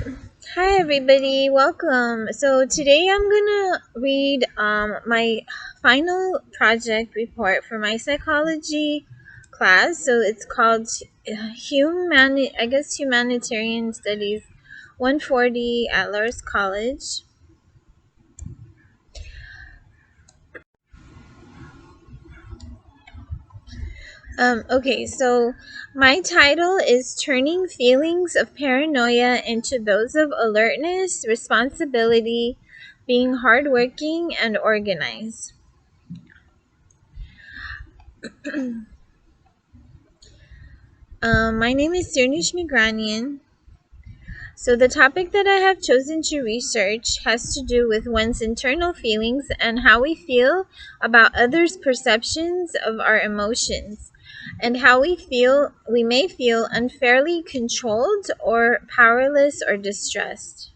Hi everybody, welcome. So today I'm gonna read my final project report for my psychology class. So it's called Humanitarian Studies 140 at Laurus College. Okay, so my title is Turning Feelings of Paranoia into Those of Alertness, Responsibility, Being Hardworking, and Organized. My name is Sirnish Migranian. So the topic that I have chosen to research has to do with one's internal feelings and how we feel about others' perceptions of our emotions, and how we may feel unfairly controlled or powerless or distressed.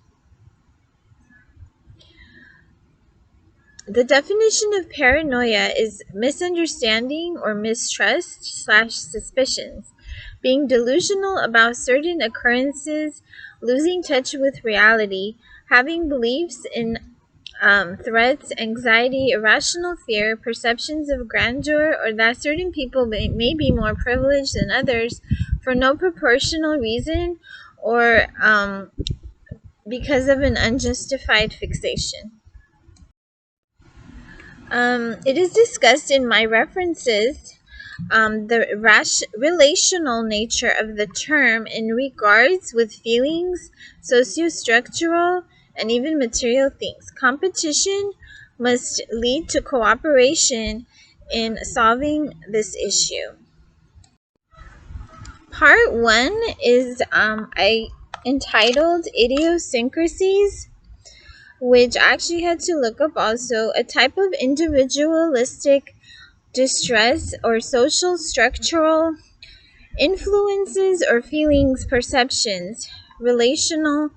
The definition of paranoia is misunderstanding or mistrust slash suspicions, being delusional about certain occurrences, losing touch with reality, having beliefs in threats, anxiety, irrational fear, perceptions of grandeur, or that certain people may be more privileged than others for no proportional reason or because of an unjustified fixation. It is discussed in my references the relational nature of the term in regards with feelings, sociostructural, and even material things. Competition must lead to cooperation in solving this issue. Part 1 is I entitled Idiosyncrasies, which I actually had to look up also, a type of individualistic distress or social structural influences or feelings, perceptions, relational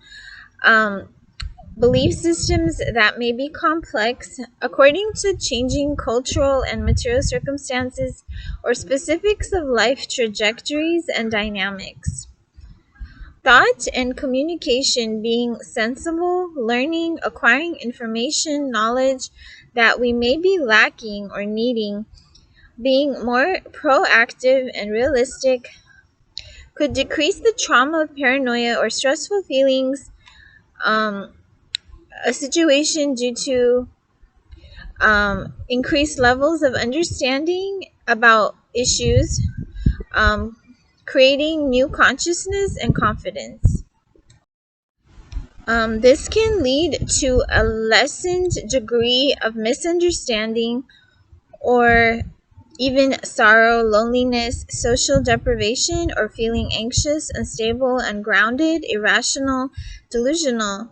belief systems that may be complex according to changing cultural and material circumstances or specifics of life trajectories and dynamics. Thought and communication being sensible, learning, acquiring information, knowledge that we may be lacking or needing, being more proactive and realistic, could decrease the trauma of paranoia or stressful feelings, a situation due to increased levels of understanding about issues, um, creating new consciousness and confidence. This can lead to a lessened degree of misunderstanding or even sorrow, loneliness, social deprivation, or feeling anxious, unstable, ungrounded, irrational, delusional.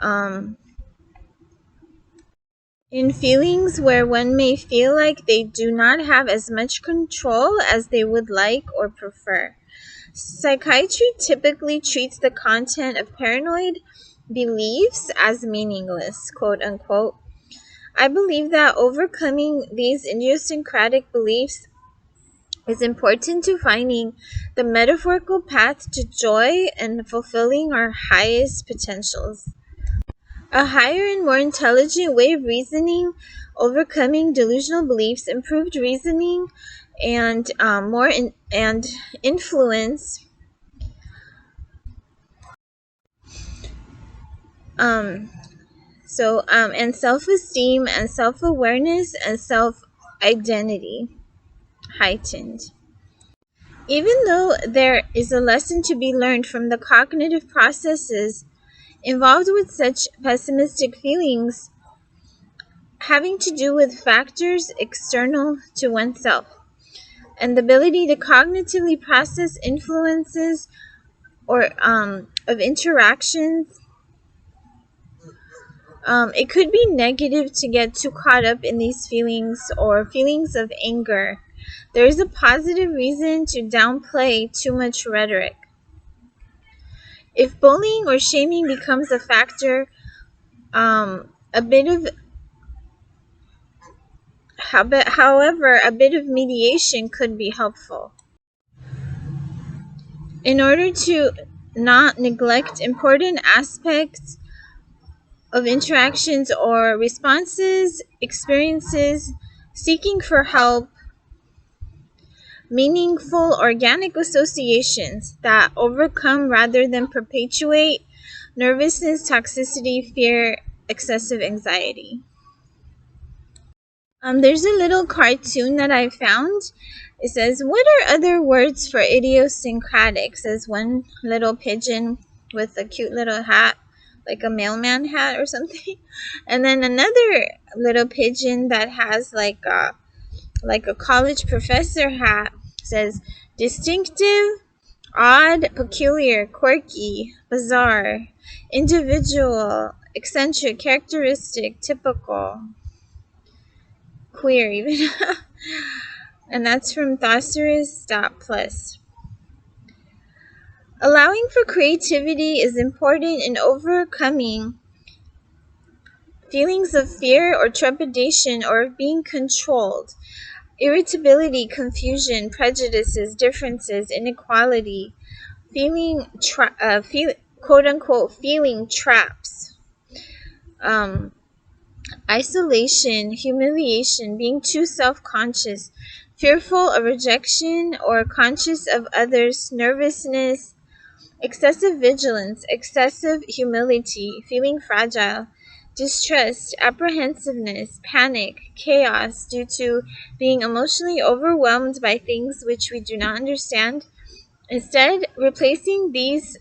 Um, in feelings where one may feel like they do not have as much control as they would like or prefer. Psychiatry typically treats the content of paranoid beliefs as meaningless, quote unquote. I believe that overcoming these idiosyncratic beliefs is important to finding the metaphorical path to joy and fulfilling our highest potentials. A higher and more intelligent way of reasoning, overcoming delusional beliefs, improved reasoning, and and influence. Um, and self-esteem and self-awareness and self-identity heightened. Even though there is a lesson to be learned from the cognitive processes involved with such pessimistic feelings, having to do with factors external to oneself, and the ability to cognitively process influences or of interactions, it could be negative to get too caught up in these feelings or feelings of anger. There is a positive reason to downplay too much rhetoric. If bullying or shaming becomes a factor, a bit of however, a bit of mediation could be helpful. In order to not neglect important aspects of interactions or responses, experiences, seeking for help, meaningful organic associations that overcome rather than perpetuate nervousness, toxicity, fear, excessive anxiety. There's a little cartoon that I found. It says, "What are other words for idiosyncratic?" Says one little pigeon with a cute little hat, like a mailman hat or something. And then another little pigeon that has like a college professor hat says, "Distinctive, odd, peculiar, quirky, bizarre, individual, eccentric, characteristic, typical, queer," even. And that's from Thesaurus.plus. Allowing for creativity is important in overcoming feelings of fear or trepidation or of being controlled, irritability, confusion, prejudices, differences, inequality, quote unquote feeling traps, isolation, humiliation, being too self-conscious, fearful of rejection or conscious of others, nervousness, excessive vigilance, excessive humility, feeling fragile, distrust, apprehensiveness, panic, chaos due to being emotionally overwhelmed by things which we do not understand. Instead, replacing these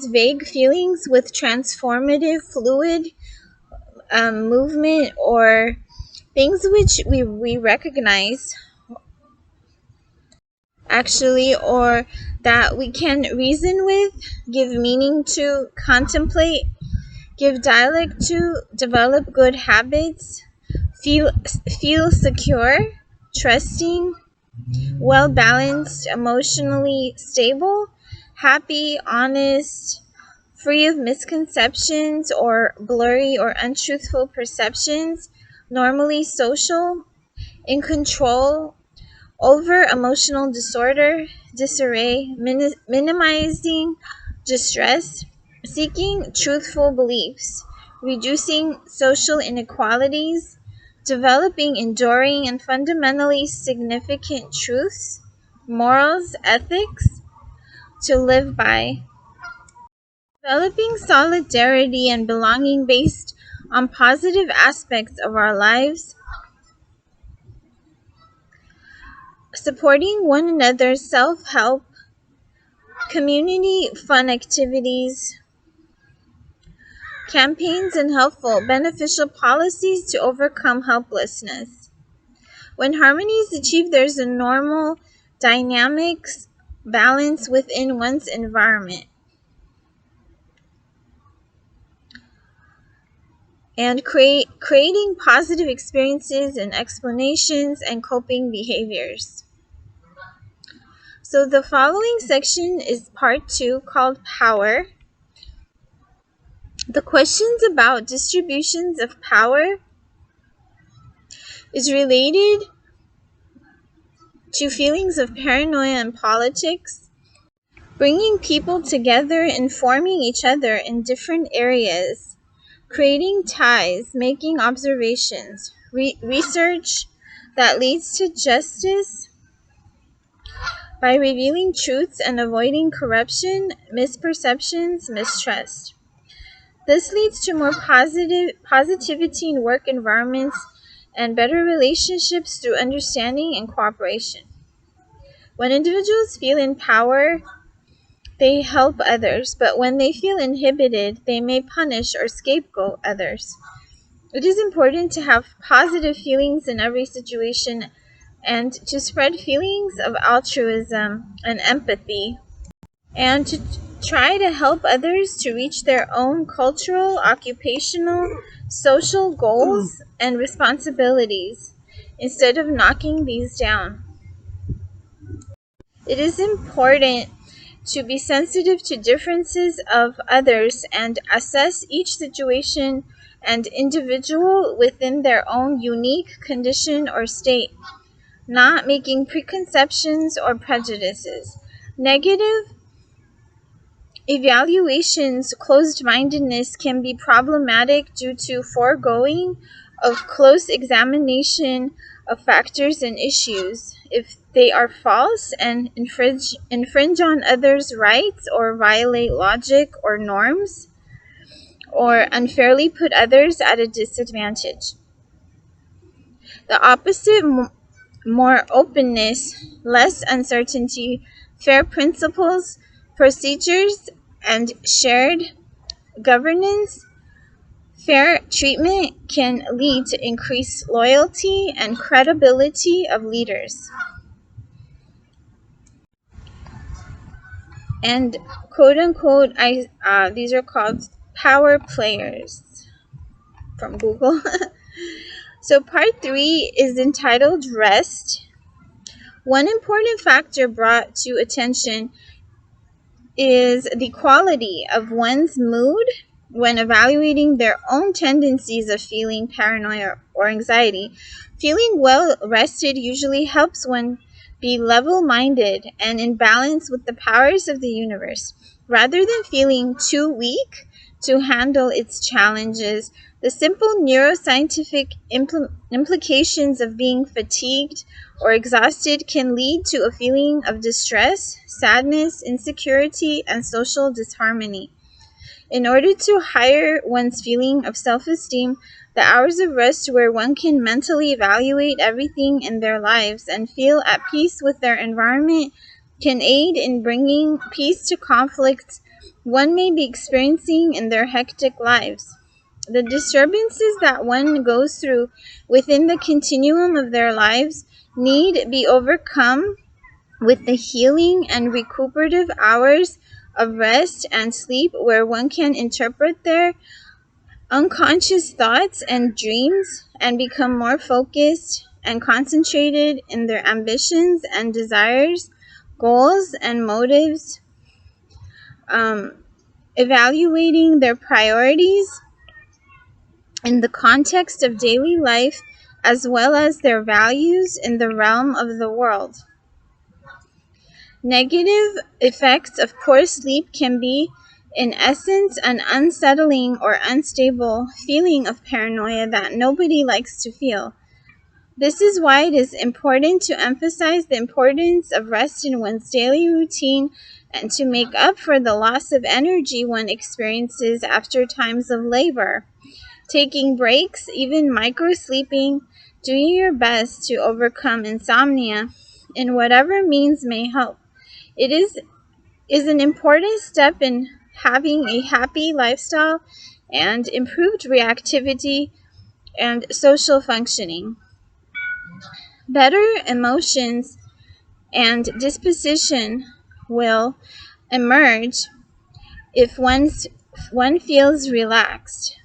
vague feelings with transformative, fluid movement or things which we recognize actually, or that we can reason with, give meaning to, contemplate, give dialect to, develop good habits, feel secure, trusting, well balanced, emotionally stable, happy, honest, free of misconceptions or blurry or untruthful perceptions, normally social, in control, over emotional disorder, disarray, minimizing distress, seeking truthful beliefs, reducing social inequalities, developing enduring and fundamentally significant truths, morals, ethics to live by, developing solidarity and belonging based on positive aspects of our lives, supporting one another, self-help, community fun activities, campaigns, and helpful, beneficial policies to overcome helplessness. When harmony is achieved, there's a normal dynamics balance within one's environment. And creating positive experiences and explanations and coping behaviors. So the following section is part 2 called Power. The questions about distributions of power is related to feelings of paranoia in politics, bringing people together, informing each other in different areas, creating ties, making observations, research that leads to justice by revealing truths and avoiding corruption, misperceptions, mistrust. This leads to more positivity in work environments and better relationships through understanding and cooperation. When individuals feel in power, they help others, but when they feel inhibited, they may punish or scapegoat others. It is important to have positive feelings in every situation and to spread feelings of altruism and empathy, and to try to help others to reach their own cultural, occupational, social goals and responsibilities instead of knocking these down. It is important to be sensitive to differences of others and assess each situation and individual within their own unique condition or state. not making preconceptions or prejudices. Negative evaluations, closed-mindedness can be problematic due to foregoing of close examination of factors and issues. If they are false and infringe on others' rights or violate logic or norms, or unfairly put others at a disadvantage. The opposite, more openness, less uncertainty, fair principles, procedures, and shared governance, fair treatment can lead to increased loyalty and credibility of leaders. And quote unquote, these are called power players from Google. So part 3 is entitled Rest. One important factor brought to attention is the quality of one's mood when evaluating their own tendencies of feeling paranoia or anxiety. Feeling well rested usually helps one be level-minded and in balance with the powers of the universe. Rather than feeling too weak to handle its challenges, the simple neuroscientific implications of being fatigued or exhausted can lead to a feeling of distress, sadness, insecurity, and social disharmony. In order to higher one's feeling of self-esteem, the hours of rest where one can mentally evaluate everything in their lives and feel at peace with their environment can aid in bringing peace to conflicts one may be experiencing in their hectic lives. The disturbances that one goes through within the continuum of their lives need be overcome with the healing and recuperative hours of rest and sleep where one can interpret their unconscious thoughts and dreams and become more focused and concentrated in their ambitions and desires, goals and motives, evaluating their priorities in the context of daily life as well as their values in the realm of the world. Negative effects of poor sleep can be, in essence, an unsettling or unstable feeling of paranoia that nobody likes to feel. This is why it is important to emphasize the importance of rest in one's daily routine and to make up for the loss of energy one experiences after times of labor. Taking breaks, even micro-sleeping, doing your best to overcome insomnia in whatever means may help. It is an important step in having a happy lifestyle and improved reactivity and social functioning. Better emotions and disposition will emerge if one feels relaxed,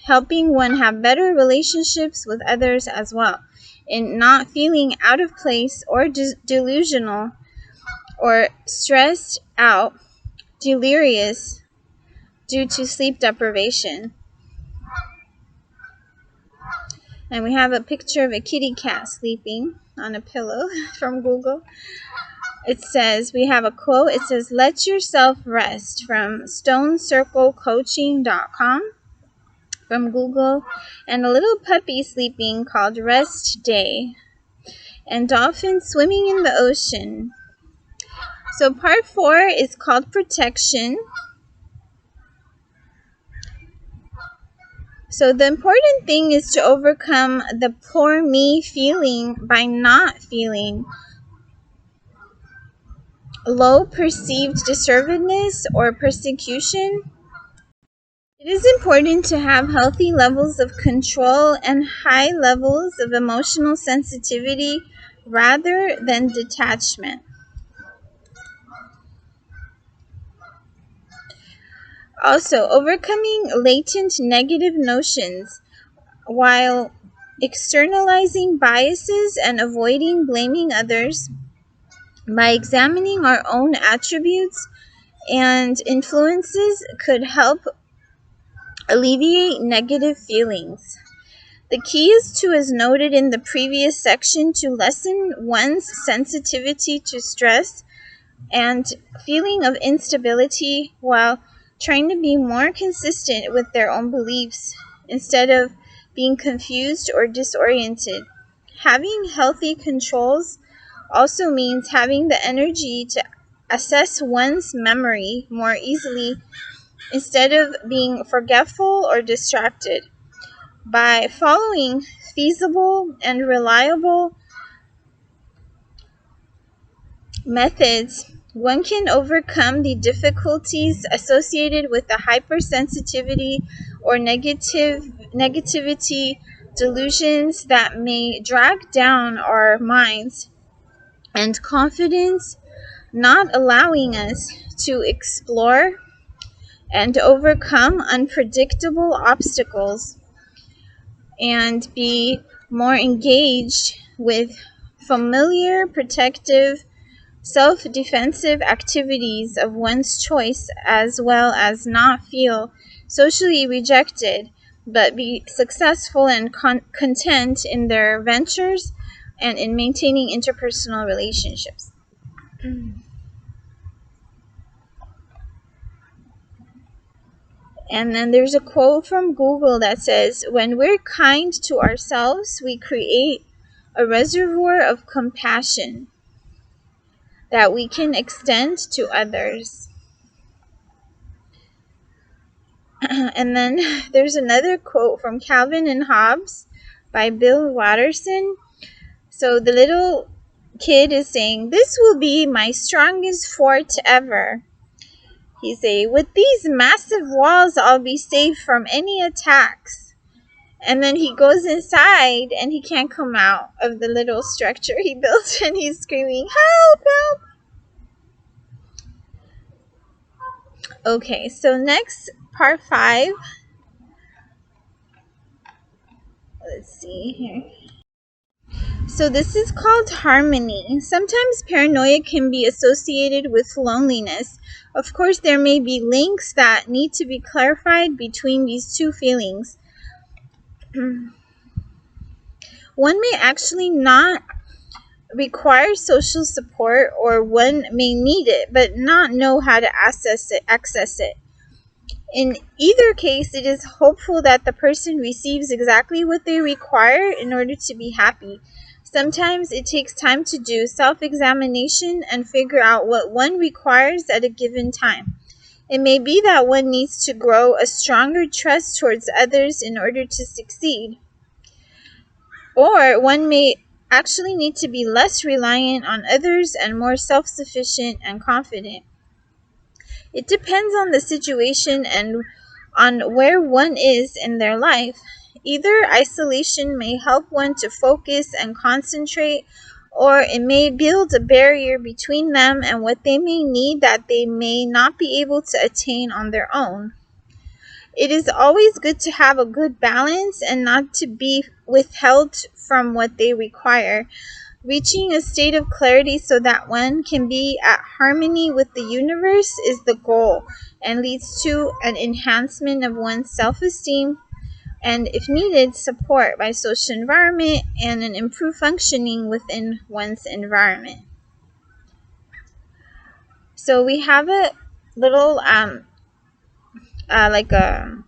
helping one have better relationships with others as well, in not feeling out of place or delusional or stressed out, delirious due to sleep deprivation. And we have a picture of a kitty cat sleeping on a pillow from Google. It says, we have a quote, it says, "Let yourself rest," from StoneCircleCoaching.com from Google, and a little puppy sleeping called Rest Day, and dolphins swimming in the ocean. So part 4 is called Protection. So the important thing is to overcome the poor me feeling by not feeling low perceived deservedness or persecution. It is important to have healthy levels of control and high levels of emotional sensitivity rather than detachment. Also, overcoming latent negative notions while externalizing biases and avoiding blaming others by examining our own attributes and influences could help alleviate negative feelings. The key is to, as noted in the previous section, to lessen one's sensitivity to stress and feeling of instability while trying to be more consistent with their own beliefs instead of being confused or disoriented. Having healthy controls also means having the energy to assess one's memory more easily instead of being forgetful or distracted. By following feasible and reliable methods, one can overcome the difficulties associated with the hypersensitivity or negativity delusions that may drag down our minds and confidence, not allowing us to explore and overcome unpredictable obstacles and be more engaged with familiar, protective, self-defensive activities of one's choice, as well as not feel socially rejected, but be successful and content in their ventures and in maintaining interpersonal relationships. And then there's a quote from Google that says, "When we're kind to ourselves, we create a reservoir of compassion that we can extend to others." And then there's another quote from Calvin and Hobbes by Bill Watterson. So the little kid is saying, "This will be my strongest fort ever." He say, "With these massive walls, I'll be safe from any attacks." And then he goes inside and he can't come out of the little structure he built, and he's screaming, "Help, help!" Okay, so next, part 5. Let's see here. So this is called harmony. Sometimes paranoia can be associated with loneliness. Of course, there may be links that need to be clarified between these two feelings. One may actually not require social support, or one may need it but not know how to access it. In either case, it is hopeful that the person receives exactly what they require in order to be happy. Sometimes it takes time to do self-examination and figure out what one requires at a given time. It may be that one needs to grow a stronger trust towards others in order to succeed. Or one may actually need to be less reliant on others and more self-sufficient and confident. It depends on the situation and on where one is in their life. Either isolation may help one to focus and concentrate, or it may build a barrier between them and what they may need that they may not be able to attain on their own. It is always good to have a good balance and not to be withheld from what they require. Reaching a state of clarity so that one can be at harmony with the universe is the goal and leads to an enhancement of one's self-esteem and, if needed, support by social environment and an improved functioning within one's environment. So we have a little like a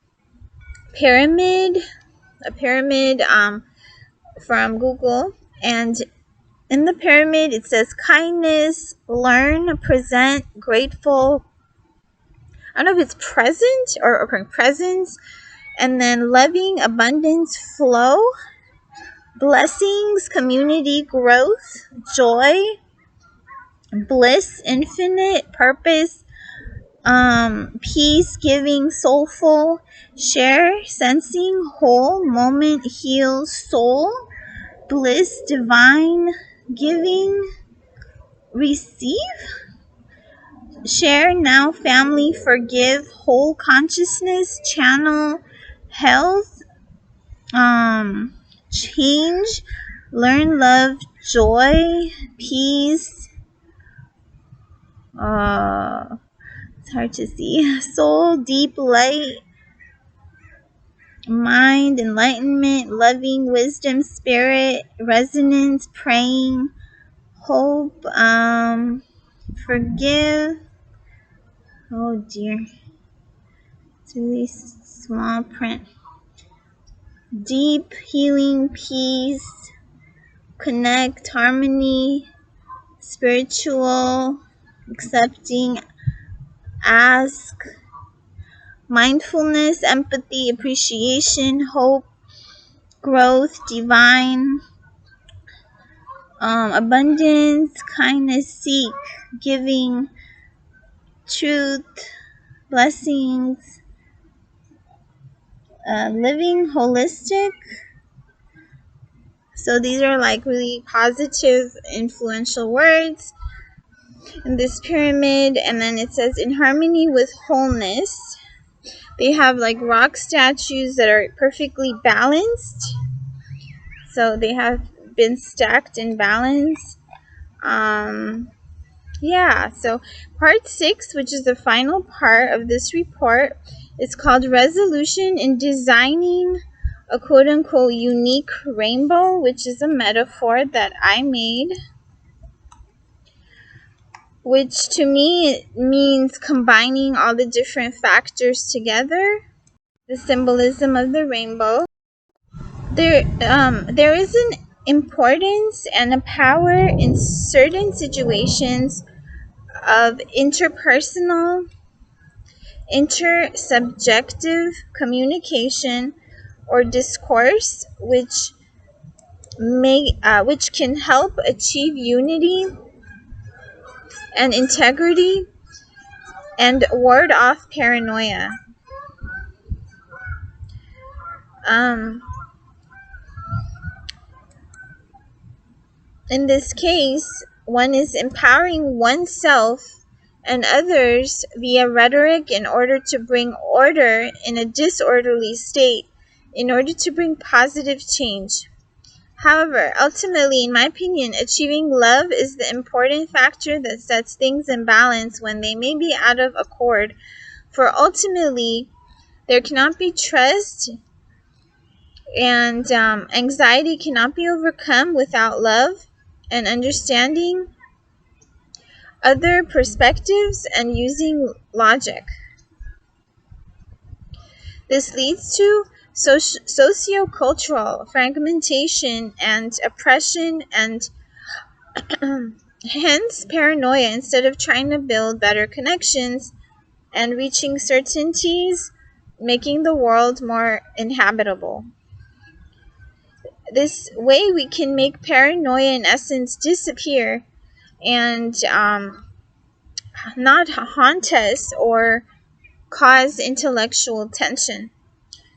pyramid from Google, and in the pyramid it says kindness, learn, present, grateful. I don't know if it's present or presence, and then loving, abundance, flow, blessings, community, growth, joy, bliss, infinite, purpose, peace, giving, soulful, share, sensing, whole, moment, heal, soul, bliss, divine, giving, receive, share, now, family, forgive, whole consciousness, channel, health, change, learn, love, joy, peace, it's hard to see, soul, deep light, mind, enlightenment, loving, wisdom, spirit, resonance, praying, hope, forgive. Oh dear. It's really small print. Deep, healing, peace, connect, harmony, spiritual, accepting, ask, mindfulness, empathy, appreciation, hope, growth, divine, abundance, kindness, seek, giving, truth, blessings, living, holistic. So these are like really positive, influential words in this pyramid. And then it says in harmony with wholeness. They have like rock statues that are perfectly balanced. So they have been stacked in balance. Yeah, so part 6, which is the final part of this report, is called Resolution in Designing a quote-unquote unique rainbow, which is a metaphor that I made, which to me means combining all the different factors together, the symbolism of the rainbow. There is an importance and a power in certain situations of interpersonal, intersubjective communication or discourse, which can help achieve unity and integrity and ward off paranoia. In this case, one is empowering oneself and others via rhetoric in order to bring order in a disorderly state, in order to bring positive change. However, ultimately, in my opinion, achieving love is the important factor that sets things in balance when they may be out of accord. For ultimately, there cannot be trust, and anxiety cannot be overcome without love and understanding other perspectives and using logic. This leads to socio-cultural fragmentation and oppression, and hence paranoia. Instead of trying to build better connections and reaching certainties, making the world more inhabitable. This way we can make paranoia in essence disappear and not haunt us or cause intellectual tension.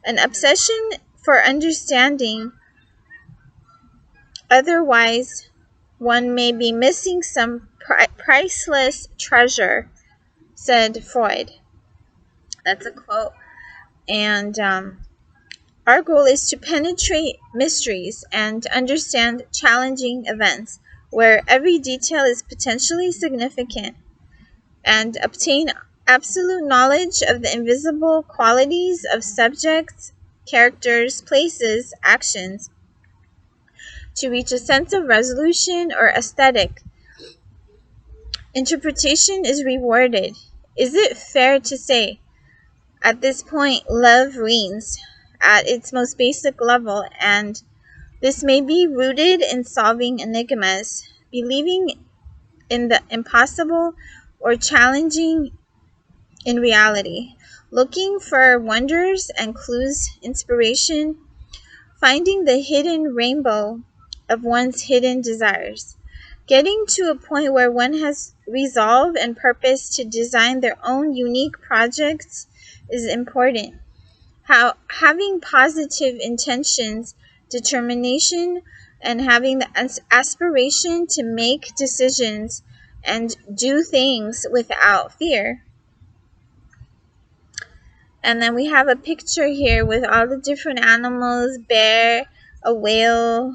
An obsession for understanding, otherwise one may be missing some priceless treasure, said Freud. That's a quote. And our goal is to penetrate mysteries and understand challenging events where every detail is potentially significant, and obtain absolute knowledge of the invisible qualities of subjects, characters, places, actions, to reach a sense of resolution or aesthetic. Interpretation is rewarded. Is it fair to say, at this point, love reigns at its most basic level, and this may be rooted in solving enigmas, believing in the impossible, or challenging in reality, looking for wonders and clues, inspiration, finding the hidden rainbow of one's hidden desires. Getting to a point where one has resolve and purpose to design their own unique projects is important. Having positive intentions, determination, and having the aspiration to make decisions and do things without fear. And then we have a picture here with all the different animals: bear, a whale,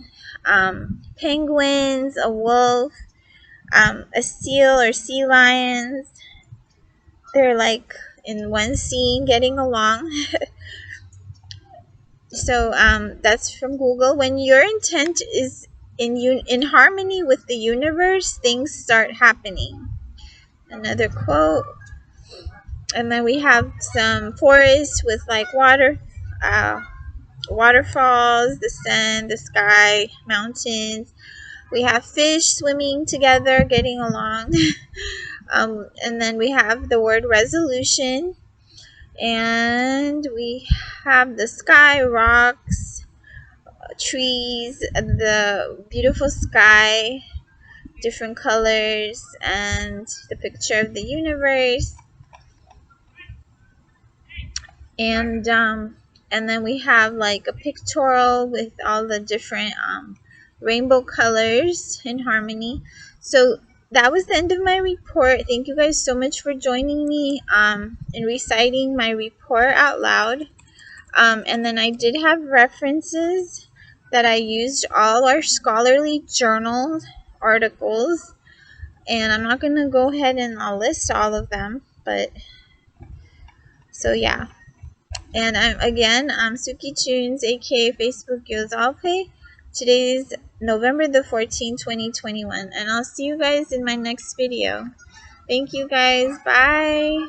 penguins, a wolf, a seal or sea lions. They're like in one scene getting along. So that's from Google. When your intent is in harmony with the universe, things start happening. Another quote. And then we have some forests with like waterfalls, the sun, the sky, mountains. We have fish swimming together, getting along. And then we have the word resolution. And we have the sky, rocks, trees, the beautiful sky, different colors, and the picture of the universe. And then we have like a pictorial with all the different rainbow colors in harmony. So that was the end of my report. Thank you guys so much for joining me in reciting my report out loud. And then I did have references that I used, all our scholarly journal articles, and I'm not going to go ahead and I'll list all of them, but so yeah. And I'm Suki-Toons, aka Facebook Yozalpe. Today's November the 14th, 2021, and I'll see you guys in my next video. Thank you guys. Bye.